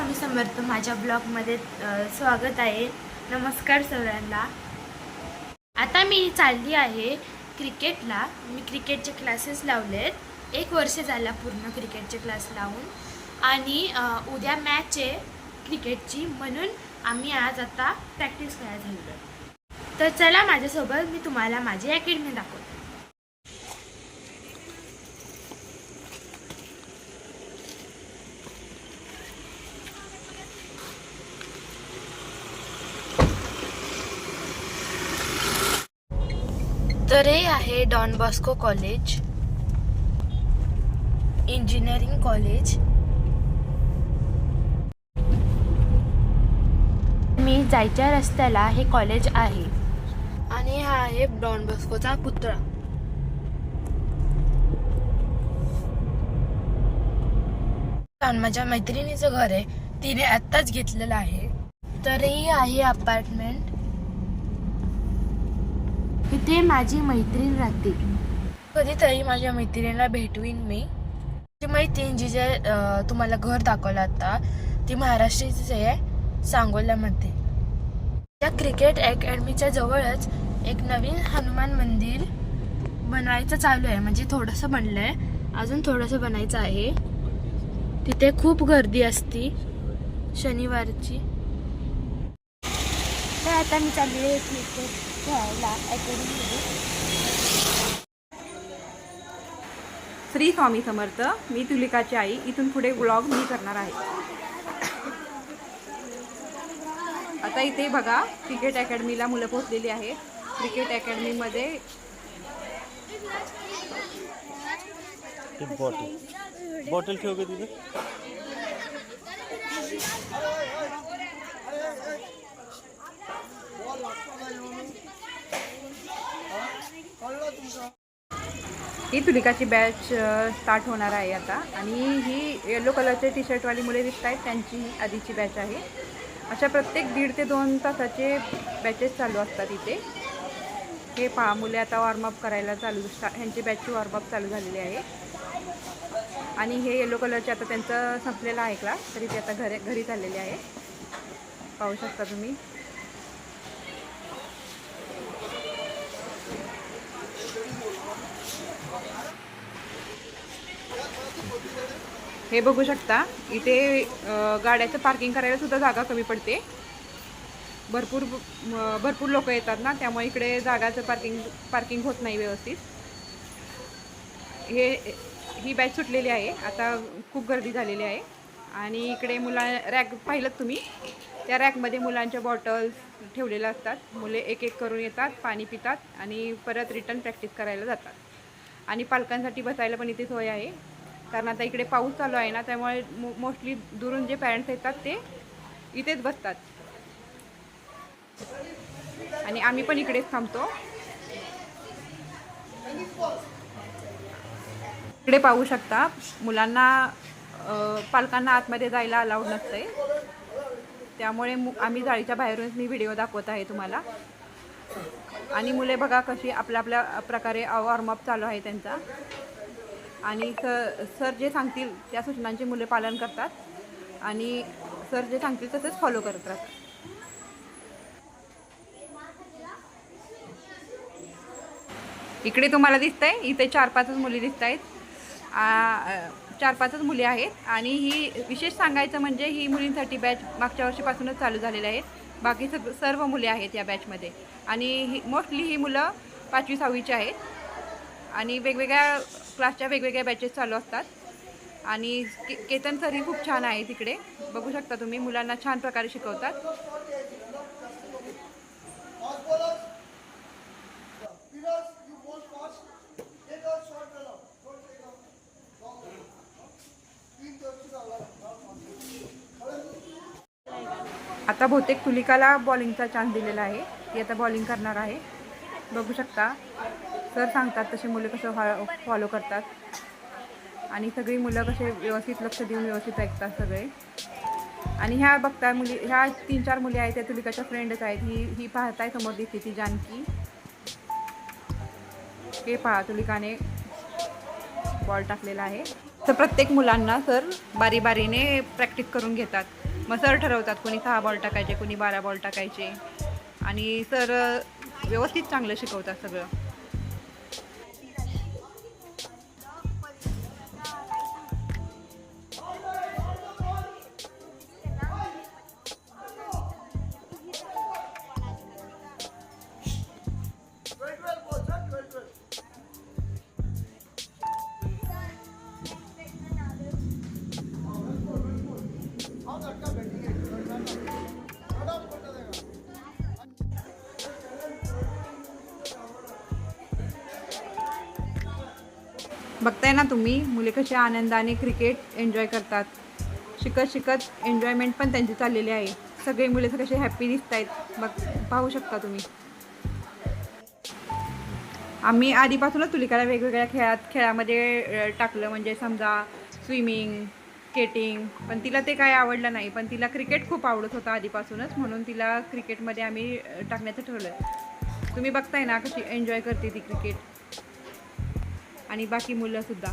स्वामी समर्थ माझ्या ब्लॉगमध्ये स्वागत आहे। नमस्कार सगळ्यांना। आता मी चालली आहे क्रिकेटला। मी क्रिकेटचे क्लासेस लावलेत। 1 वर्ष झाला पूर्ण क्रिकेटचे क्लास लावून आणि उद्या मॅच आहे क्रिकेटची, म्हणून आम्ही आज आता प्रॅक्टिस करायला चाललो। तर चला माझ्यासोबत, मी तुम्हाला माझी अकॅडमी दाखवते। तर हे आहे Don Bosco college, engineering college. मी जायच्या रस्त्याला हे कॉलेज आहे आणि हा आहे डॉन बॉस्कोचा पुतळा। माझ्या मैत्रिणीचं घर आहे, तिने आत्ताच घेतलेलं आहे। तर ही आहे अपार्टमेंट, इथे माझी मैत्रीण राहते। कधीतरी माझ्या मैत्रिणीला भेटवीन मी। ती मैत्रीण जी जे तुम्हाला घर दाखवलं आता, ती महाराष्ट्राचीच आहे, सांगोल्यामध्ये। त्या क्रिकेट अकॅडमीच्या जवळच एक नवीन हनुमान मंदिर बनवायचं चालू आहे, म्हणजे थोडंसं बनलंय, अजून थोडंसं बनायचं आहे। तिथे खूप गर्दी असते शनिवारची। तर आता मी चालली आहे क्रिकेट खेळायला अकॅडमीमध्ये। श्री स्वामी समर्थ, मी तुलिकाची आई। इथून पुढे व्लॉग मी करणार आहे। आता इथे बघा, क्रिकेट अकॅडमीला मुलं पोहोचलेली आहेत। क्रिकेट अकॅडमीमध्ये बॉटल ठेव तिथे। ही तुलिकाची बॅच स्टार्ट होणार आहे आता। आणि ही येलो कलरचे टी शर्टवाली मुले दिसत आहेत, त्यांची ही आधीची बॅच आहे। अशा प्रत्येक 1.5 ते 2 तासाचे बॅचेस चालू असतात इथे। हे पहा, मुले आता वॉर्मअप करायला ह्यांची बॅचची वॉर्मअप चालू झालेली आहे। आणि हे येलो कलरचे आता त्यांचं संपलेलं आहे क्लास, तरी ते आता घरी चाललेले आहे, पाहू शकता तुम्ही। हे बघू शकता, इथे गाड्याचं पार्किंग करायला सुद्धा जागा कमी पडते। भरपूर लोक येतात ना, त्यामुळे इकडे जागाचं पार्किंग होत नाही व्यवस्थित। ही बॅच सुटलेली आहे, आता खूप गर्दी झालेली आहे। आणि इकडे रॅक पाहिलं तुम्ही, त्या रॅकमध्ये मुलांच्या बॉटल्स ठेवलेल्या असतात। मुले एक एक करून येतात, पाणी पितात आणि परत रिटर्न प्रॅक्टिस करायला जातात। आणि पालकांसाठी बसायला पण इथे सोय आहे, कारण आता इकडे पाऊस चालू आहे ना, त्यामुळे मोस्टली दुरून जे पॅरेंट्स येतात ते इथेच बसतात। आणि आम्ही पण इकडेच थांबतो। इकडे पाहू शकता, पालकांना आतमध्ये जायला अलाउड नसते, त्यामुळे आम्ही जाळीच्या बाहेरूनच मी व्हिडिओ दाखवत आहे तुम्हाला। आणि मुले बघा कशी आपल्या प्रकारे वॉर्मअप चालू आहे त्यांचा। आणि सर जे सांगतील त्या सूचनांचे मुले पालन करतात आणि सर जे सांगतील तसंच फॉलो करत राहतात। इकडे तुम्हाला दिसतंय, इथे 4-5 मुली दिसत आहेत, 4-5 मुली आहेत। आणि ही विशेष सांगायचं म्हणजे ही मुलींसाठी बॅच मागच्या वर्षीपासूनच चालू झालेली आहे। बाकी सर्व मुले आहेत या बॅचमध्ये। आणि मोस्टली ही मुलं 5वी-6वीची आहेत। आणि वेगवेगळ्या क्लासच्या वेगवेगळ्या बॅचेस चालू असतात। आणि केतन सरही खूप छान आहे, तिकडे बघू शकता तुम्ही, मुलांना छान प्रकारे शिकवतात। आता बहुतेक तुलिकाला बॉलिंगचा चान्स दिलेला आहे, ती आता बॉलिंग करणार आहे। बघू शकता, सर सांगतात तसे मुले कसं फॉलो करतात। आणि सगळी मुलं कसे व्यवस्थित लक्ष देऊन व्यवस्थित ऐकतात सगळे। आणि ह्या बघता मुली, ह्या 3-4 मुली आहेत, त्या तुलिकाच्या फ्रेंडच आहेत। ही पाहताय समोर दिसते ती जानकी। हे पहा, तुलिकाने बॉल टाकलेला आहे। तर प्रत्येक मुलांना सर बारी बारीने प्रॅक्टिस करून घेतात। मग सर ठरवतात कोणी 6 बॉल टाकायचे, कोणी 12 बॉल टाकायचे. आणि सर व्यवस्थित चांगलं शिकवतात सगळं. बघताय ना तुम्ही मुले कशी आनंदाने क्रिकेट एन्जॉय करतात. शिकत शिकत एन्जॉयमेंट पण त्यांची चाललेली आहे. सगळे मुले कसे हॅप्पी दिसत आहेत बघ, पाहू शकता तुम्ही. आम्ही आधीपासूनच तुलिकाला वेगवेगळ्या खेळामध्ये टाकलं. म्हणजे समजा स्विमिंग, स्केटिंग, पण तिला ते काय आवडलं नाही. पण तिला क्रिकेट खूप आवडत होता आधीपासूनच, म्हणून तिला क्रिकेटमध्ये आम्ही टाकण्याचं ठरवलं. तुम्ही बघताय ना कशी एन्जॉय करते ती क्रिकेट, आणि बाकी मुलंसुद्धा.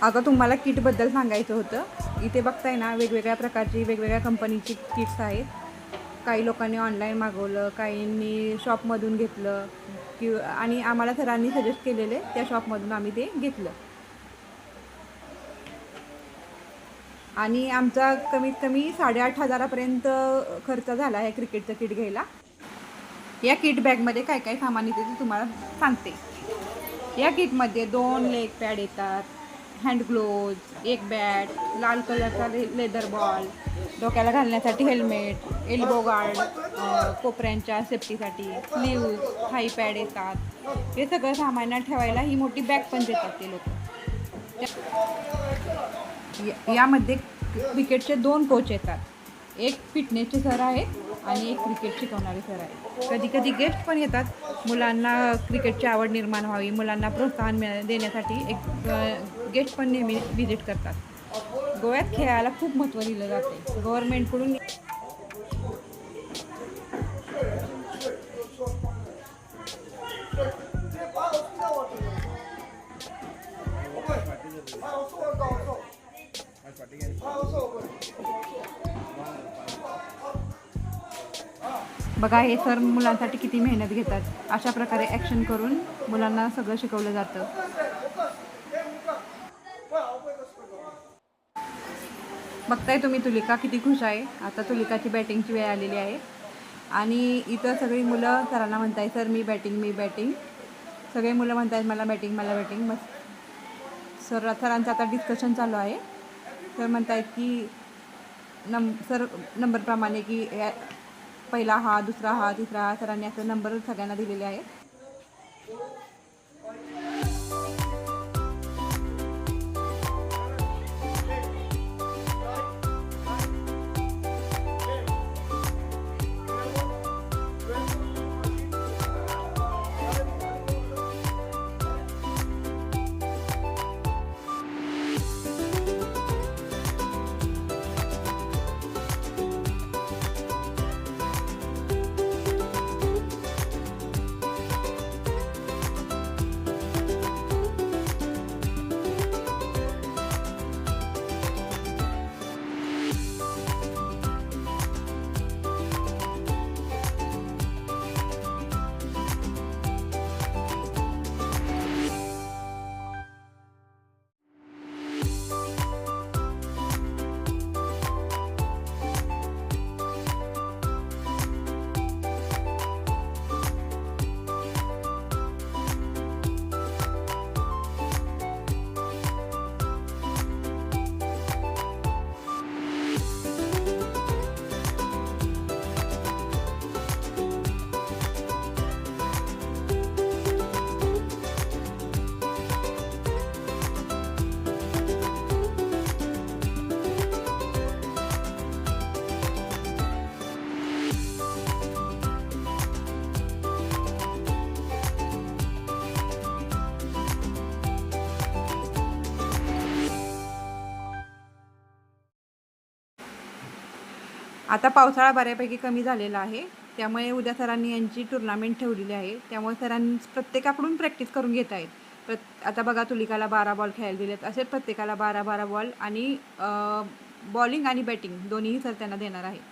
आता तुम्हाला किटबद्दल सांगायचं होतं. इथे बघताय ना वेगवेगळ्या प्रकारची वेगवेगळ्या कंपनीची किट्स आहेत. काही लोकांनी ऑनलाईन मागवलं, काहींनी शॉपमधून घेतलं आणि आम्हाला सरांनी सजेस्ट केलेले त्या शॉपमधून आम्ही ते घेतलं. आणि आमचा कमीत कमी 8,500पर्यंत खर्च झाला आहे क्रिकेटचं किट घ्यायला. या किट बॅगमध्ये काय काय सामान येते ते तुम्हाला सांगते. या किटमध्ये 2 लेग पॅड येतात, हँड ग्लोव्ज, एक बॅट, लाल कलरचा लेदर बॉल, डोक्याला घालण्यासाठी हेल्मेट, एल्बो गार्ड, कोपऱ्यांच्या सेफ्टीसाठी, स्लीव्ज, थाई पॅड येतात. हे सगळं सामान ठेवायला ही मोठी बॅग पण देतात ते लोक. यामध्ये क्रिकेटचे 2 कोच येतात. एक फिटनेसचे सर आहेत आणि एक क्रिकेट शिकवणारे सर आहेत. कधी कधी गेस्ट पण येतात. मुलांना क्रिकेटची आवड निर्माण व्हावी, मुलांना प्रोत्साहन देण्यासाठी एक गेस्ट पण नेहमी व्हिजिट करतात. गोव्यात खेळायला खूप महत्त्व दिलं जाते गव्हर्नमेंटकडून. बघा हे सर मुलांसाठी किती मेहनत घेतात. अशा प्रकारे ॲक्शन करून मुलांना सगळं शिकवलं जातं. बघताय तुम्ही तुलिका किती खुश आहे. आता तुलिकाची बॅटिंगची वेळ आलेली आहे आणि इथं सगळी मुलं सरांना म्हणताय सर मी बॅटिंग. सगळे मुलं म्हणतायत मला बॅटिंग. मग सरांचं आता डिस्कशन चालू आहे. सर म्हणतायत की नंबरप्रमाणे की पहिला हा, दुसरा हा, तिसरा हा, सरांनी असं नंबर सगळ्यांना दिलेले आहेत. आता पावसाळा बऱ्यापैकी कमी झालेला आहे, त्यामुळे उद्या सरांनी यांची टुर्नामेंट ठेवलेली आहे. त्यामुळे सरांनी प्रत्येकाकडून प्रॅक्टिस करून घेत आहेत. आता बघा तुलिकाला 12 बॉल खेळायला दिलेत, असे प्रत्येकाला 12-12 बॉल आणि बॉलिंग आणि बॅटिंग दोन्हीही सर त्यांना देणार आहे.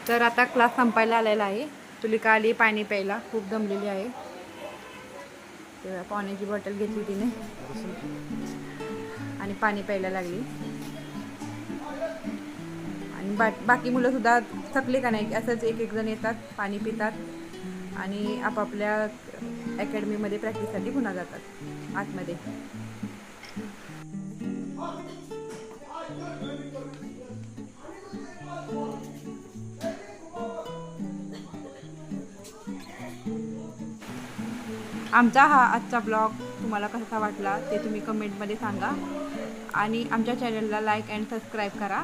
तर आता क्लास संपायला आलेला आहे. तुलिका आली पाणी प्यायला, खूप दमलेली आहे. तेव्हा पाण्याची बॉटल घेतली तिने आणि पाणी प्यायला लागली. आणि बाकी मुलं सुद्धा थकले का नाही, असंच एक एक जण येतात, पाणी पितात आणि आपापल्या अकॅडमीमध्ये प्रॅक्टिससाठी पुन्हा जातात आतमध्ये. आमचा हा आजचा ब्लॉग तुम्हाला कसा वाटला ते तुम्ही कमेंटमध्ये सांगा आणि आमच्या चॅनलला लाईक अँड सबस्क्राईब करा.